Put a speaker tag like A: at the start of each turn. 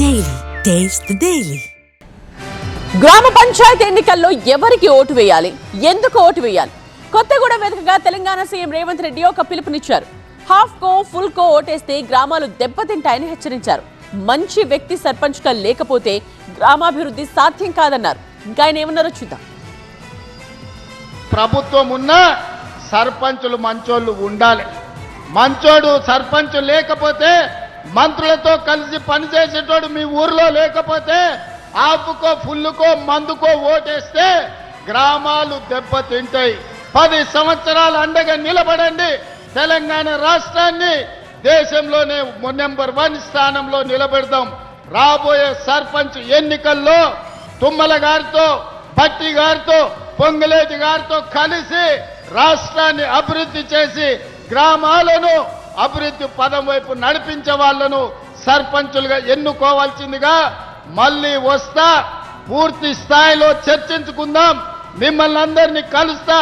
A: Daily taste the daily.
B: గ్రామ పంచాయతీ ఎన్నికల్లో ఎవరికి ఓటు వేయాలి, ఎందుకు ఓటు వేయాలి? కొత్తగూడెం వేదికగా తెలంగాణ సీఎం రేవంత్ రెడ్డి ఒక పిలుపునిచ్చారు. హాఫ్ కో ఫుల్ కో ఓటేస్తే గ్రామాలు దెబ్బతింటాయని హెచ్చరించారు. మంచి వ్యక్తి సర్పంచ్ గా లేకపోతే గ్రామాభివృద్ధి సాధ్యం కాదన్నారు. ఇంకా ఆయన ఏమన్నారో చూద్దాం.
C: ప్రభుత్వం ఉన్నా సర్పంచులు మంచోళ్ళు ఉండాలి. మంచోడు సర్పంచ్ లేకపోతే, మంత్రులతో కలిసి పనిచేసేటోడు మీ ఊర్లో లేకపోతే, ఆపుకో ఫుల్లుకో మందుకో ఓటేస్తే గ్రామాలు దెబ్బతింటాయి. 10 సంవత్సరాలు అండగా నిలబడండి. తెలంగాణ రాష్ట్రాన్ని దేశంలోనే నెంబర్ 1 స్థానంలో నిలబెడదాం. రాబోయే సర్పంచ్ ఎన్నికల్లో తుమ్మల గారితో, భట్టి గారితో, పొంగులేటి గారితో కలిసి రాష్ట్రాన్ని అభివృద్ధి చేసి గ్రామాలను అభివృద్ధి పదం వైపు నడిపించే వాళ్లను సర్పంచులుగా ఎన్నుకోవాల్సిందిగా మళ్ళీ వస్తా. పూర్తి స్థాయిలో చర్చించుకుందాం. మిమ్మల్ని అందరినీ కలుస్తా.